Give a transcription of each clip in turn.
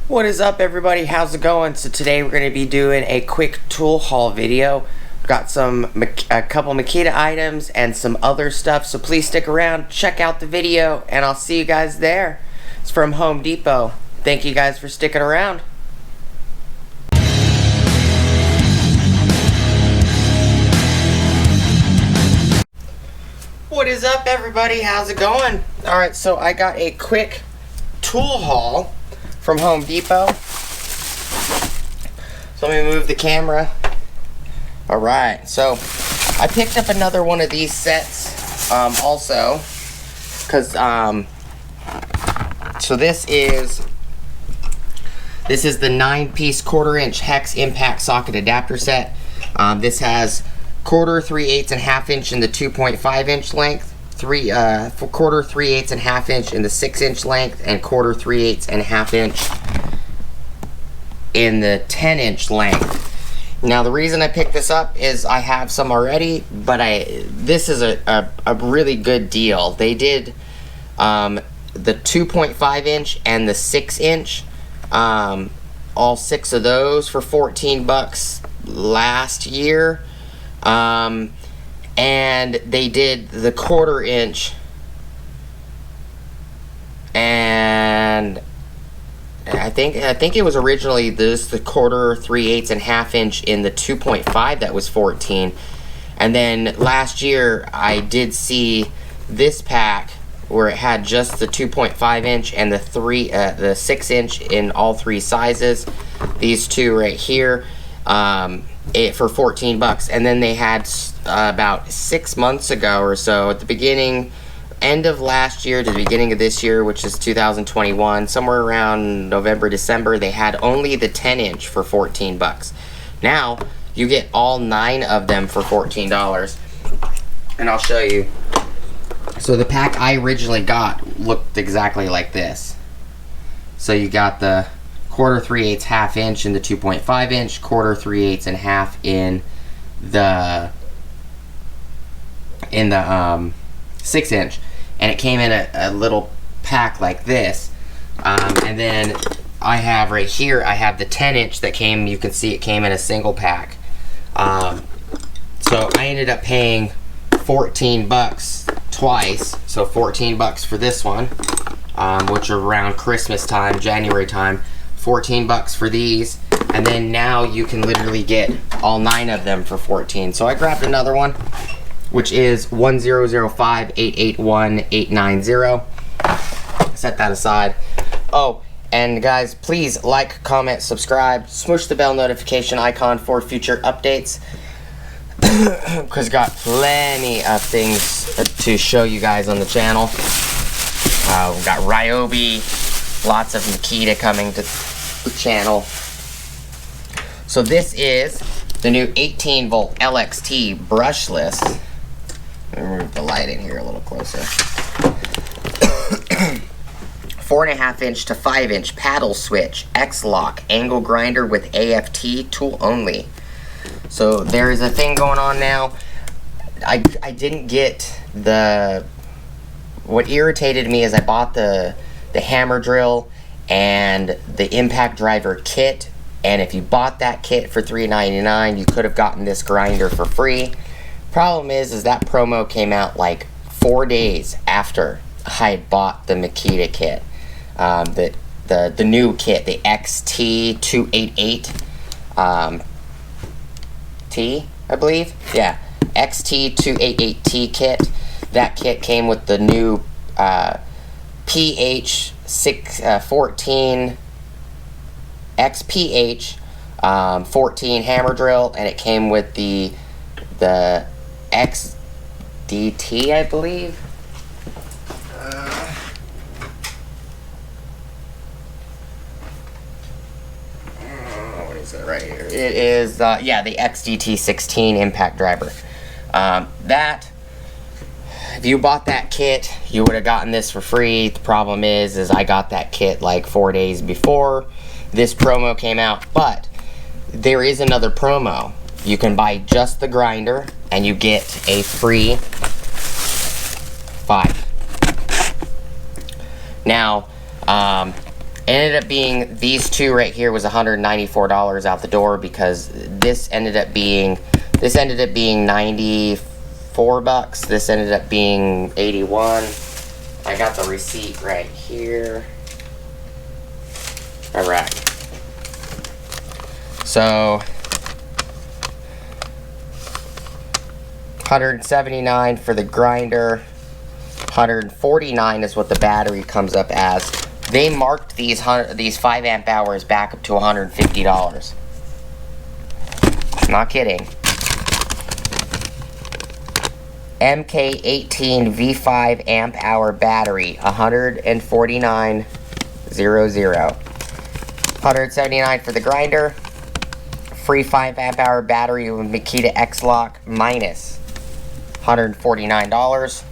What is up, everybody? How's it going? So today we're going to be doing a quick tool haul video. We've got a couple Makita items and some other stuff, so please stick around, check out the video, and I'll see you guys there. It's from Home Depot. Thank you guys for sticking around. What is up, everybody? How's it going? Alright, so I got a quick tool haul from Home Depot. So let me move the camera. Alright, so I picked up another one of these sets also, because so this is the 9-piece 1/4-inch hex impact socket adapter set. This has 1/4, 3/8, and 1/2 inch in the 2.5-inch length, 1/4, 3/8, and 1/2 inch in the 6-inch length, and 1/4, 3/8, and 1/2 inch in the 10-inch length. Now the reason I picked this up is I have some already, but this is a really good deal. They did the 2.5-inch and the 6-inch, all 6 of those for $14 last year. And they did the 1/4-inch, and I think it was originally the 1/4, 3/8, and 1/2 inch in the 2.5 that was $14. And then last year I did see this pack where it had just the 2.5-inch and the 6-inch in all 3 sizes. These two right here. For $14, and then they had about 6 months ago or so, at the end of last year to the beginning of this year, which is 2021, somewhere around November, December, they had only the 10-inch for $14. Now you get all 9 of them for $14, and I'll show you. So the pack I originally got looked exactly like this. So you got the 1/4, 3/8, 1/2 inch in the 2.5-inch, 1/4, 3/8, and 1/2 in the 6-inch, and it came in a little pack like this. And then I have right here, I have the 10-inch that came. You can see it came in a single pack. So I ended up paying $14 twice. So $14 for this one, which are around Christmas time, January time. $14 for these, and then now you can literally get all 9 of them for $14. So I grabbed another one, which is 1005881-890. Set that aside. Oh, and guys, please like, comment, subscribe, smush the bell notification icon for future updates, because got plenty of things to show you guys on the channel. We've got Ryobi, lots of Makita coming to the channel. So this is the new 18V LXT brushless. Let me move the light in here a little closer. 4.5-inch to 5-inch paddle switch, X-lock, angle grinder with AFT tool only. So there is a thing going on now. I didn't get what irritated me is I bought the hammer drill and the impact driver kit, and if you bought that kit for $3.99, you could have gotten this grinder for free. Problem is that promo came out like 4 days after I had bought the Makita kit, the new kit, the XT288 T, I believe. Yeah, XT288T kit. That kit came with the new PH14 XPH 14 hammer drill, and it came with the XDT, I believe. What is it right here? It is yeah, the XDT16 impact driver. If you bought that kit, you would have gotten this for free. The problem is I got that kit like 4 days before this promo came out, but there is another promo. You can buy just the grinder and you get a free 5. Now, ended up being, these two right here was $194 out the door, because this ended up being 94 bucks. This ended up being 81. I got the receipt right here. All right. So $179 for the grinder. $149 is what the battery comes up as. They marked these 5 amp hours back up to $150. Not kidding. MK18V5 amp hour battery, $149.00. $179 for the grinder. Free 5 amp hour battery with Makita X-Lock minus $149.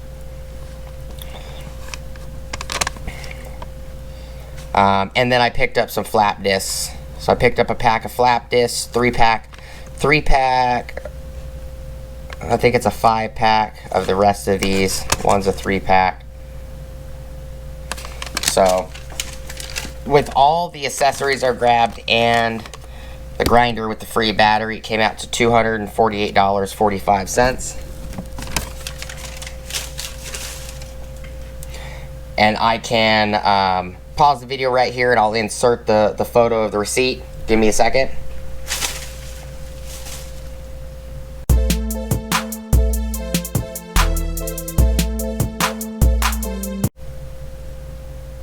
And then I picked up some flap discs. So I picked up a pack of flap discs, 3-pack, I think it's a 5-pack of the rest of these. One's a 3-pack. So with all the accessories I grabbed and the grinder with the free battery, it came out to $248.45. And I can pause the video right here and I'll insert the photo of the receipt. Give me a second.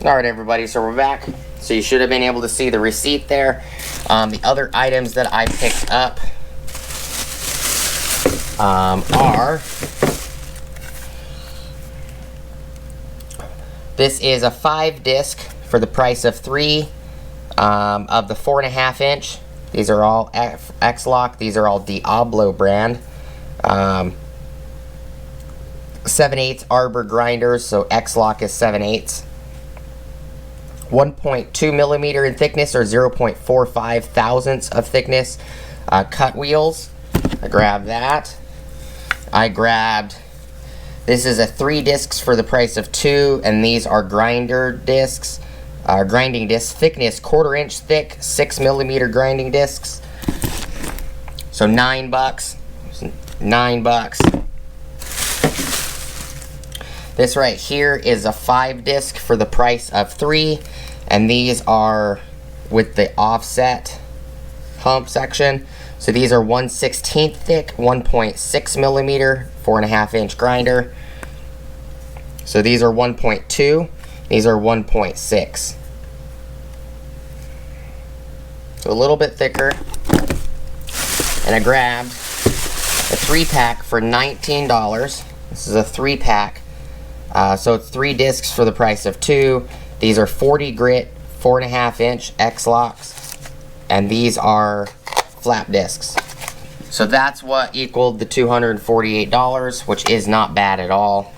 Alright everybody, so we're back. So you should have been able to see the receipt there. The other items that I picked up are... This is a 5-disc for the price of 3 of the 4.5 inch. These are all X-Lock. These are all Diablo brand. 7/8 arbor grinders, so X-Lock is 7/8. 1.2 millimeter in thickness, or 0.45 thousandths of thickness. Cut wheels. I grabbed that. I grabbed... This is a 3 discs for the price of 2, and these are grinder discs, grinding discs, thickness 1/4 inch thick, 6 millimeter grinding discs. So $9. $9. This right here is a 5-disc for the price of 3, and these are with the offset hump section. So these are 1/16 thick, 1.6 millimeter, 4.5 inch grinder. So these are 1.2, these are 1.6. So a little bit thicker. And I grabbed a 3-pack for $19. This is a 3-pack. So it's 3 discs for the price of 2. These are 40 grit, 4.5 inch X-Locks. And these are flap discs. So that's what equaled the $248, which is not bad at all.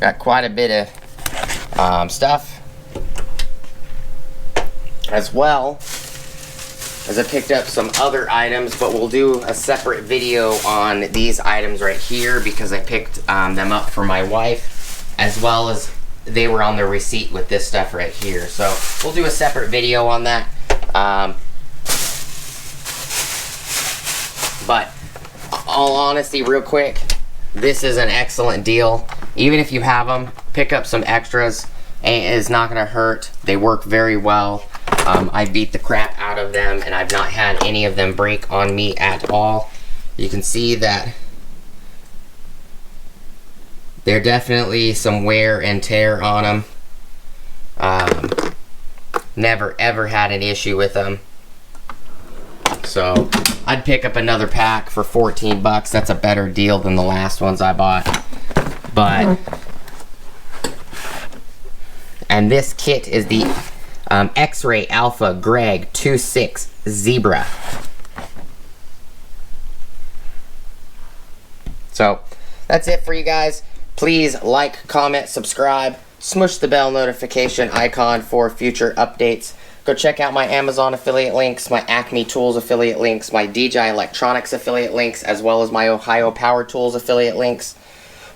Got quite a bit of stuff, as well as I picked up some other items, but we'll do a separate video on these items right here because I picked them up for my wife, as well as they were on the receipt with this stuff right here. So we'll do a separate video on that. But all honesty, real quick, this is an excellent deal. Even if you have them, pick up some extras. It's not going to hurt. They work very well. I beat the crap out of them, and I've not had any of them break on me at all. You can see that there's definitely some wear and tear on them. Never ever had an issue with them. So I'd pick up another pack for 14 bucks. That's a better deal than the last ones I bought. But and this kit is the X-Ray Alpha Greg 26 Zebra. So that's it for you guys. Please like, comment, subscribe, smush the bell notification icon for future updates. Go check out my Amazon affiliate links, my Acme Tools affiliate links, my DJI Electronics affiliate links, as well as my Ohio Power Tools affiliate links.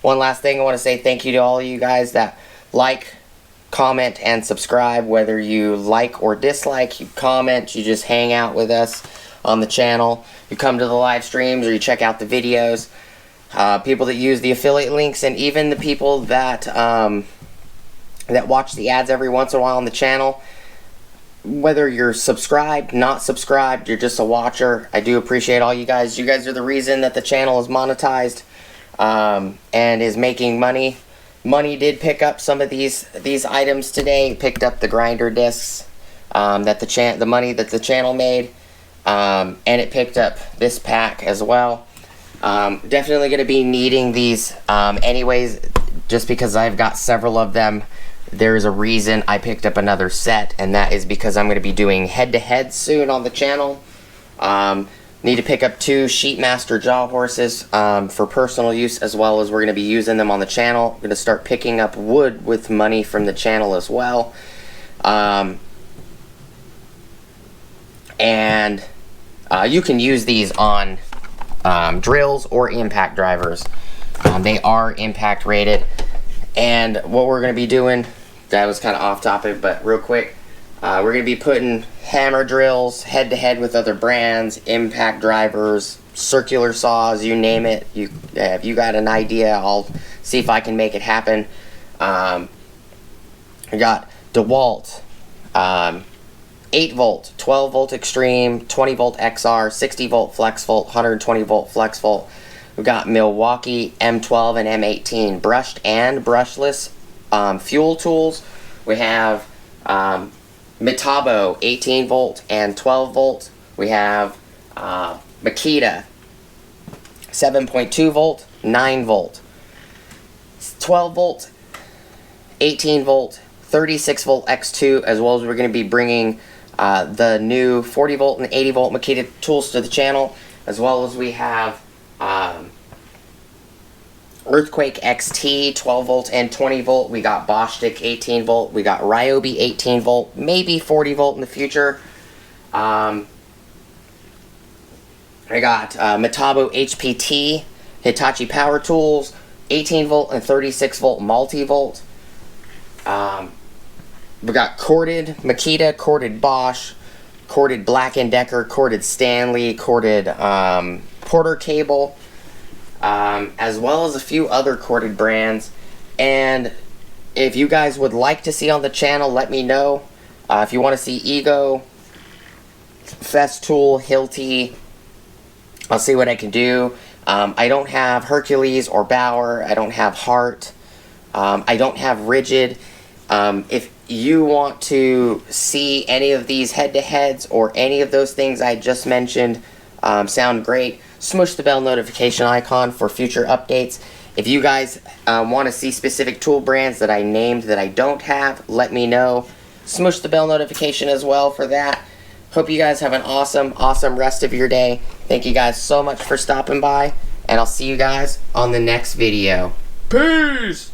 one last thing, I want to say thank you to all of you guys that like, comment, and subscribe. Whether you like or dislike, you comment, you just hang out with us on the channel, you come to the live streams, or you check out the videos. People that use the affiliate links, and even the people that that watch the ads every once in a while on the channel. Whether you're subscribed, not subscribed, you're just a watcher, I do appreciate all you guys. You guys are the reason that the channel is monetized and is making money. Money did pick up some of these items today. Picked up the grinder discs, that the money that the channel made, and it picked up this pack as well. Definitely going to be needing these anyways, just because I've got several of them. There's a reason I picked up another set, and that is because I'm going to be doing head-to-head soon on the channel. Need to pick up 2 Sheetmaster jaw horses for personal use, as well as we're going to be using them on the channel. I'm going to start picking up wood with money from the channel as well. And you can use these on drills or impact drivers. They are impact rated. And what we're going to be doing, that was kind of off topic, but real quick, we're going to be putting hammer drills head to head with other brands, impact drivers, circular saws, you name it. If you got an idea, I'll see if I can make it happen. I got DeWalt, 8 volt, 12 volt extreme, 20 volt XR, 60 volt flex volt, 120 volt flex volt. We've got Milwaukee M12 and M18 brushed and brushless fuel tools. We have Metabo 18 volt and 12 volt. We have Makita 7.2 volt, 9 volt, 12 volt, 18 volt, 36 volt X2, as well as we're going to be bringing the new 40 volt and 80 volt Makita tools to the channel, as well as we have Earthquake XT 12 volt and 20 volt. We got Bostick 18 volt. We got Ryobi 18 volt, maybe 40 volt in the future. I got Metabo HPT, Hitachi Power Tools, 18 volt and 36 volt multi-volt. We got corded Makita, corded Bosch, corded Black & Decker, corded Stanley, corded Porter cable, as well as a few other corded brands. And if you guys would like to see on the channel, let me know. If you want to see Ego, Festool, Hilti, I'll see what I can do. I don't have Hercules or Bauer. I don't have Hart. I don't have Rigid. If you want to see any of these head-to-heads or any of those things I just mentioned sound great, smush the bell notification icon for future updates. If you guys want to see specific tool brands that I named that I don't have, let me know. Smush the bell notification as well for that. Hope you guys have an awesome rest of your day. Thank you guys so much for stopping by, and I'll see you guys on the next video. Peace!